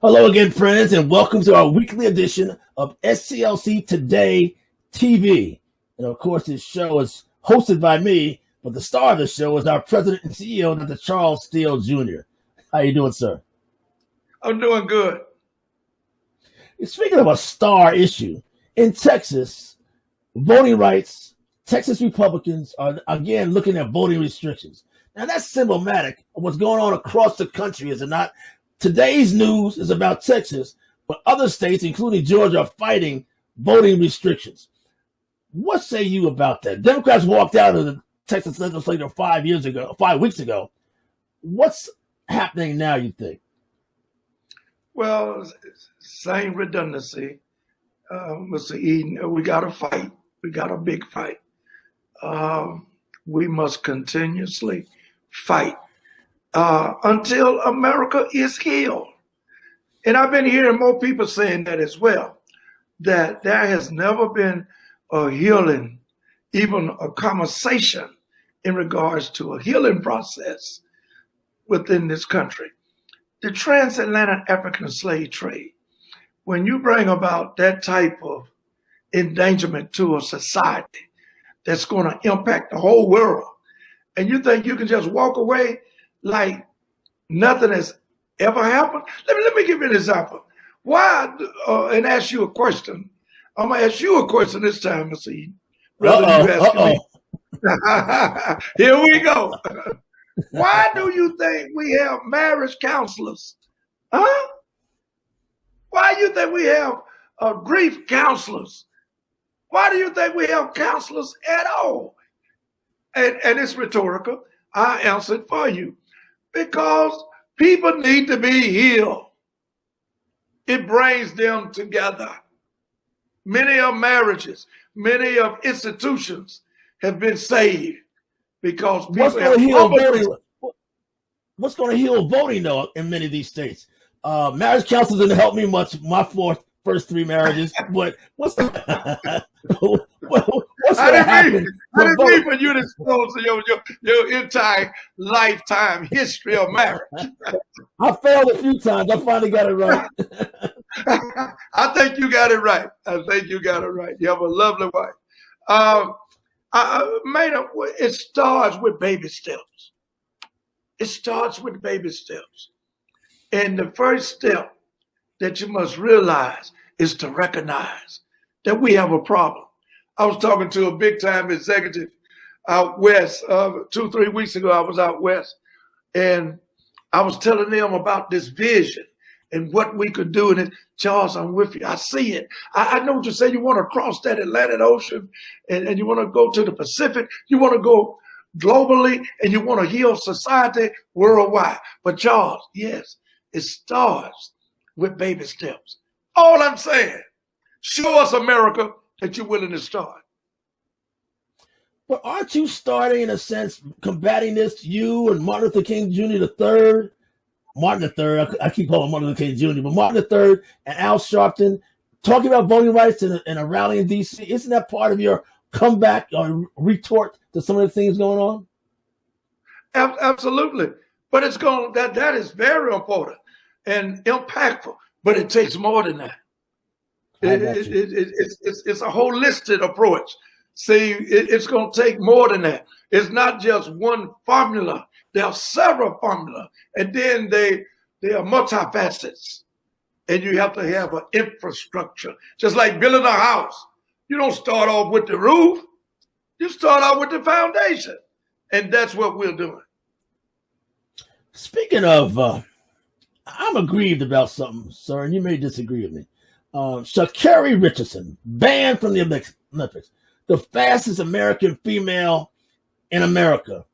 Hello again, friends, and welcome to our weekly edition of SCLC Today TV. And of course, this show is hosted by me, but the star of the show is our president and CEO, Dr. Steele Jr. How you doing, sir? I'm doing good. Speaking of a star issue, in Texas, voting rights, Texas Republicans are again looking at voting restrictions. Now, that's symptomatic of what's going on across the country, is it not? Today's news is about Texas, but other states, including Georgia, are fighting voting restrictions. What say you about that? Democrats walked out of the Texas legislature 5 weeks ago. What's happening now, you think? Well, same redundancy. Mr. Eden, we got to fight. We got a big fight. We must continuously fight until America is healed. And I've been hearing more people saying that as well, that there has never been a healing, even a conversation in regards to a healing process within this country. The transatlantic African slave trade, when you bring about that type of endangerment to a society that's going to impact the whole world, and you think you can just walk away like nothing has ever happened? Let me give you an example. Why, and ask you a question. I'm going to ask you a question this time, Mr. Eden, rather than you asking me. Here we go. Why do you think we have marriage counselors? Huh? Why do you think we have grief counselors? Why do you think we have counselors at all? And it's rhetorical. I answered for you. Because people need to be healed. It brings them together. Many of marriages, many of institutions have been saved because people What's going to heal voting, though, in many of these states? Marriage counselors didn't help me much. My first three marriages. But what's going to happen? I didn't mean for you to expose your entire lifetime history of marriage. I failed a few times. I finally got it right. I think you got it right. You have a lovely wife. It starts with baby steps. And the first step that you must realize is to recognize that we have a problem. I was talking to a big time executive out west 2-3 weeks ago. I was out west and I was telling them about this vision and what we could do. And Charles, I'm with you. I see it. I know what you say. You want to cross that Atlantic Ocean and you want to go to the Pacific. You want to go globally and you want to heal society worldwide. But Charles, yes, it starts with baby steps. All I'm saying, show us, America, that you're willing to start. But aren't you starting, in a sense, combating this, you and Martin Luther King Jr. III? Martin III, I keep calling him Martin Luther King Jr., but Martin III and Al Sharpton, talking about voting rights in a rally in D.C. Isn't that part of your comeback or retort to some of the things going on? Absolutely. But that is very important and impactful, but it takes more than that. It's a holistic approach. See, it's going to take more than that. It's not just one formula. There are several formulas, and then they are multifacets. And you have to have an infrastructure. Just like building a house. You don't start off with the roof. You start off with the foundation. And that's what we're doing. Speaking of, I'm aggrieved about something, sir, and you may disagree with me. Sha Carrie Richardson, banned from the Olympics, the fastest American female in America,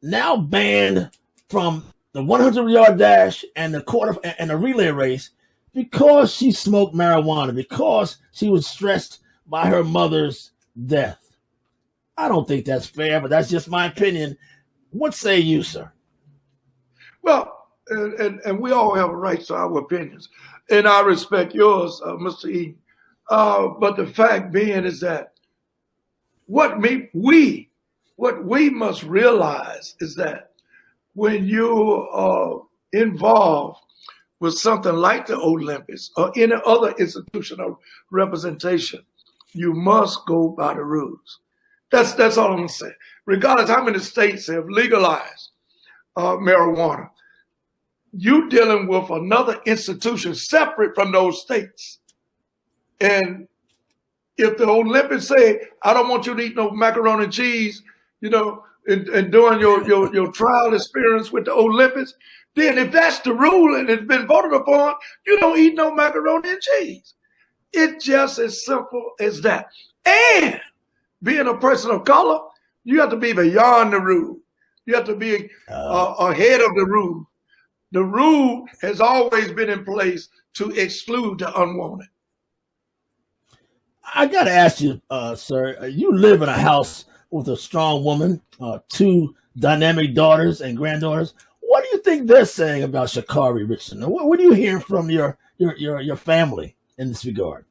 now banned from the 100-yard dash and the relay race because she smoked marijuana, because she was stressed by her mother's death. I don't think that's fair, but that's just my opinion. What say you, sir? Well, and we all have a right to our opinions, and I respect yours, Mr. Eden. But the fact being is that what we must realize is that when you are involved with something like the Olympics or any other institutional representation, you must go by the rules. That's all I'm going to say. Regardless how many states have legalized marijuana, you dealing with another institution separate from those states. And if the Olympics say, I don't want you to eat no macaroni and cheese, and during your trial experience with the Olympics, then if that's the rule and it's been voted upon, you don't eat no macaroni and cheese. It's just as simple as that. And being a person of color, you have to be beyond the rule. You have to be ahead of the rule. The rule has always been in place to exclude the unwanted. I got to ask you, sir, you live in a house with a strong woman, 2 dynamic daughters and granddaughters. What do you think they're saying about Sha Carrie Richardson? What are you hearing from your family in this regard?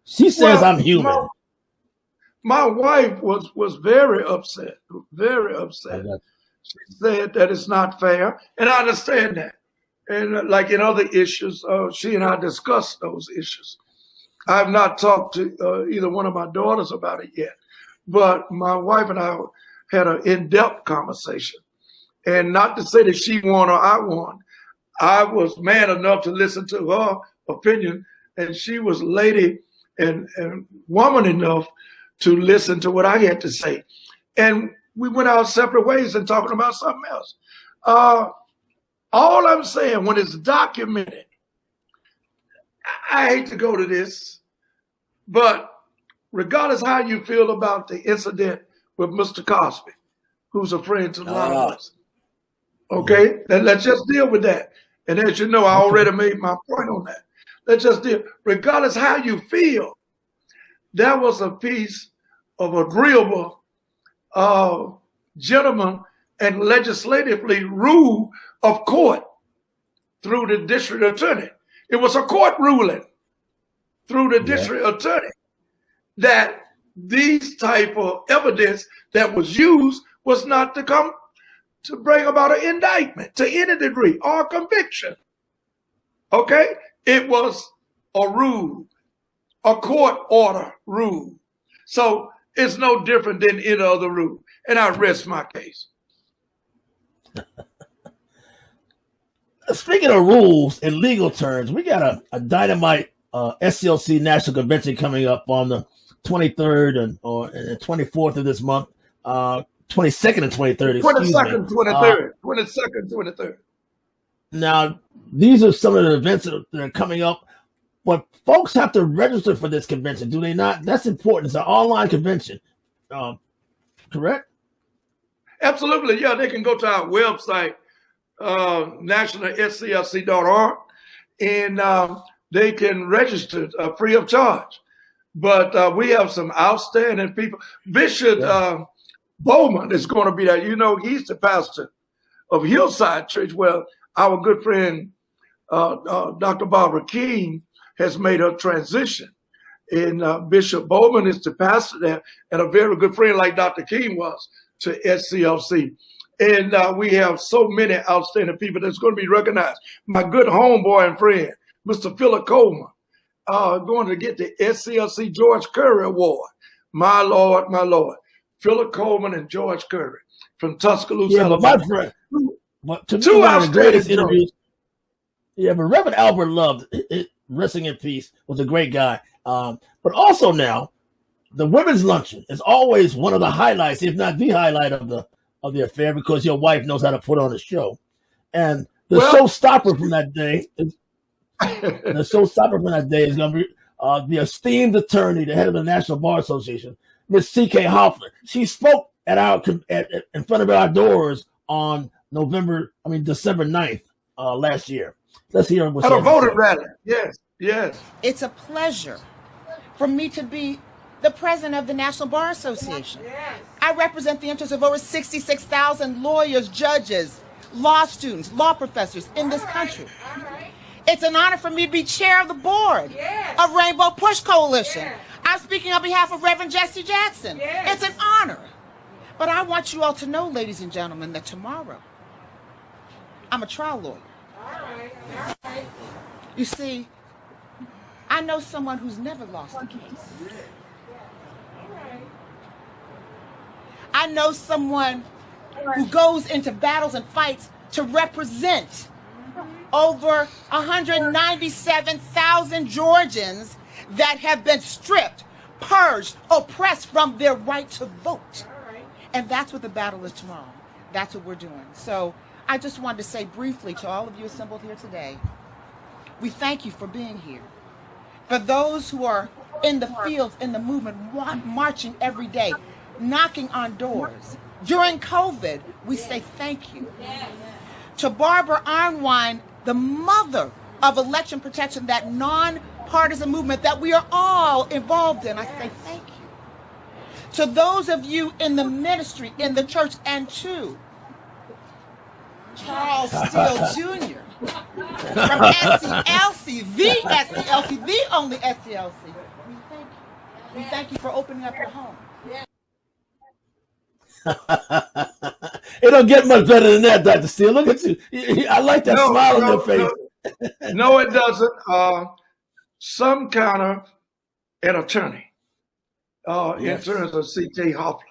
She says, I'm human. My wife was very upset, very upset. She said that it's not fair, and I understand that. And like in other issues, she and I discussed those issues. I have not talked to either one of my daughters about it yet, but my wife and I had an in-depth conversation. And not to say that she won or I won. I was man enough to listen to her opinion, and she was lady and woman enough to listen to what I had to say. And we went our separate ways and talking about something else. All I'm saying, when it's documented, I hate to go to this, but regardless how you feel about the incident with Mr. Cosby, who's a friend to a lot of us, okay? Then let's just deal with that. And as you know, I already made my point on that. Let's just deal. Regardless how you feel, that was a piece of agreeable gentleman and legislatively rule of court through the district attorney. It was a court ruling through the district attorney that these type of evidence that was used was not to come to bring about an indictment to any degree or conviction. Okay? It was a rule, a court order rule. So it's no different than any other rule. And I rest my case. Speaking of rules in legal terms, we got a dynamite SCLC National Convention coming up on the 23rd and 24th of this month, 22nd and 23rd. 22nd, 23rd. 22nd, 23rd. Now, these are some of the events that are coming up, but folks have to register for this convention, do they not? That's important. It's an online convention, correct? Absolutely. Yeah, they can go to our website, nationalsclc.org, and they can register free of charge. But we have some outstanding people. Bishop Bowman is going to be there. You know, he's the pastor of Hillside Church. Well, our good friend, Dr. Barbara King, has made her transition. And Bishop Bowman is the pastor there, and a very good friend like Dr. King was to SCLC. And we have so many outstanding people that's going to be recognized. My good homeboy and friend, Mr. Philip Coleman, going to get the SCLC George Curry Award. My Lord, my Lord. Philip Coleman and George Curry from Tuscaloosa. Yeah, but my friend, to me, one of the greatest interviews. Yeah, but Reverend Albert Love, resting in peace, was a great guy. But also now, the women's luncheon is always one of the highlights, if not the highlight of the affair, because your wife knows how to put on a show. And the showstopper from that day is going to be the esteemed attorney, the head of the National Bar Association, Ms. C.K. Hoffler. She spoke in front of our doors on December 9th last year. Let's hear what she had to say. At a voter rally. Yes, yes. It's a pleasure for me to be the president of the National Bar Association. Yes. I represent the interests of over 66,000 lawyers, judges, law students, law professors in this country. All right. It's an honor for me to be chair of the board of Rainbow Push Coalition. Yes. I'm speaking on behalf of Reverend Jesse Jackson. Yes. It's an honor. But I want you all to know, ladies and gentlemen, that tomorrow I'm a trial lawyer. All right. You see, I know someone who's never lost a case. I know someone who goes into battles and fights to represent over 197,000 Georgians that have been stripped, purged, oppressed from their right to vote. And that's what the battle is tomorrow. That's what we're doing. So I just wanted to say briefly to all of you assembled here today, we thank you for being here. For those who are in the fields, in the movement, marching every day, knocking on doors. During COVID, we say thank you. To Barbara Arnwine, the mother of election protection, that nonpartisan movement that we are all involved in, I say thank you. To those of you in the ministry, in the church, and to Charles Steele Jr. from SCLC, the only SCLC. We thank you. We thank you for opening up your home. It don't get much better than that, Dr. Steele. Look at you. I like that smile on your face. No, it doesn't. Some kind of an attorney in terms of C.K. Hoffler.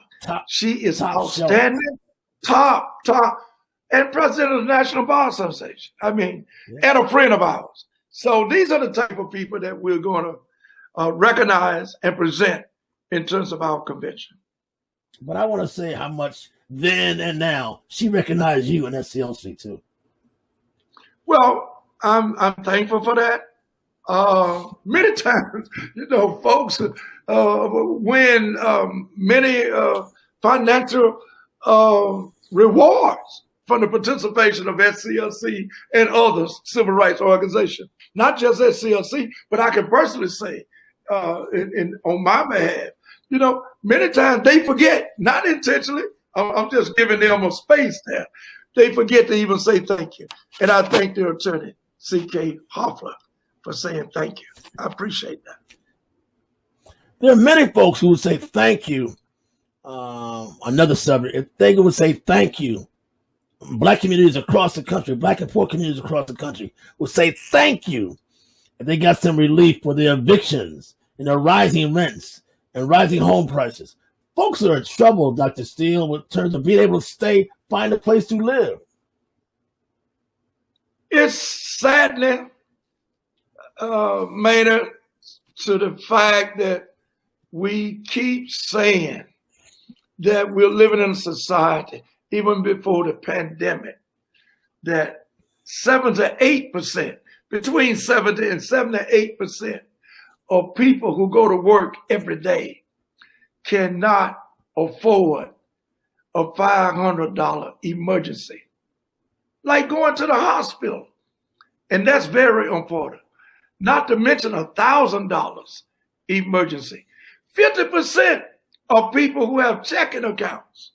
She is outstanding, top, and president of the National Bar Association. I mean, and a friend of ours. So these are the type of people that we're going to recognize and present in terms of our convention. But I want to say how much then and now she recognized you in SCLC too. Well, I'm thankful for that. Many times, folks win many financial rewards from the participation of SCLC and other civil rights organizations. Not just SCLC, but I can personally say on my behalf, many times they forget, not intentionally, I'm just giving them a space there. They forget to even say thank you. And I thank their attorney, C.K. Hoffler, for saying thank you. I appreciate that. There are many folks who would say thank you. Another subject, if they would say thank you, Black communities across the country, Black and poor communities across the country would say thank you if they got some relief for their evictions and their rising rents and rising home prices. Folks are in trouble, Dr. Steele, in terms of being able to find a place to live. It's saddening, Maynard, to the fact that we keep saying that we're living in a society, even before the pandemic, that 7 to 8%, between 70 and 78% of people who go to work every day cannot afford a $500 emergency, like going to the hospital. And that's very important. Not to mention $1,000 emergency. 50% of people who have checking accounts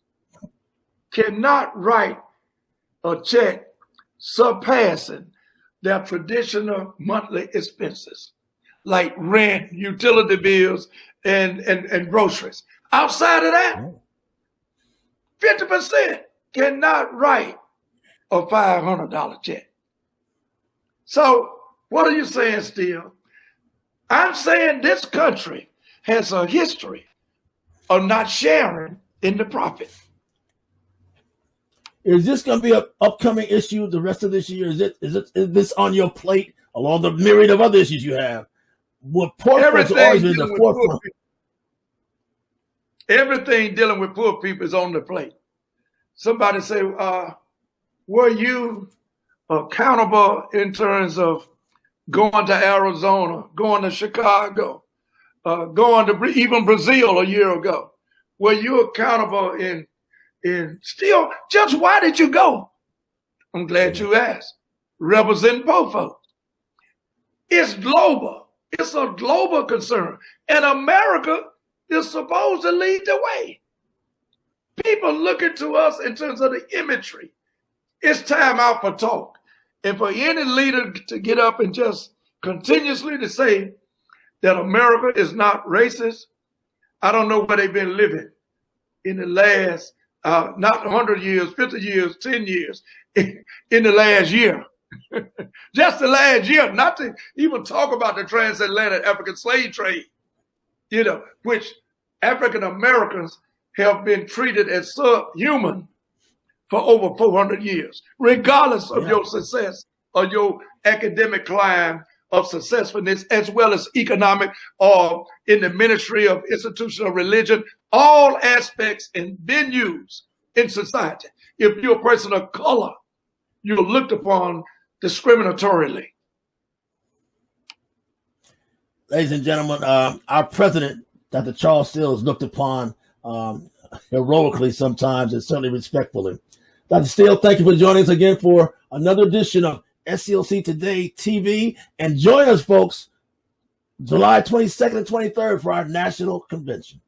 cannot write a check surpassing their traditional monthly expenses, like rent, utility bills, and groceries. Outside of that, 50% cannot write a $500 check. So what are you saying, Steele? I'm saying this country has a history of not sharing in the profit. Is this going to be an upcoming issue the rest of this year? Is this on your plate along the myriad of other issues you have? Everything dealing with poor people is on the plate. Somebody say, were you accountable in terms of going to Arizona, going to Chicago, going to even Brazil a year ago? Were you accountable in Steele? Just why did you go? I'm glad you asked. Representing both folks. It's global. It's a global concern. And America is supposed to lead the way. People looking to us in terms of the imagery. It's time out for talk. And for any leader to get up and just continuously to say that America is not racist, I don't know where they've been living in the last, not 100 years, 50 years, 10 years, in the last year. Just the last year, not to even talk about the transatlantic African slave trade, which African Americans have been treated as subhuman for over 400 years, regardless of your success or your academic climb of successfulness, as well as economic or in the ministry of institutional religion, all aspects and venues in society. If you're a person of color, you're looked upon discriminatorily. Ladies and gentlemen, our president, Dr. Charles Steele, is looked upon heroically sometimes and certainly respectfully. Dr. Steele, thank you for joining us again for another edition of SCLC Today TV. And join us, folks, July 22nd and 23rd for our national convention.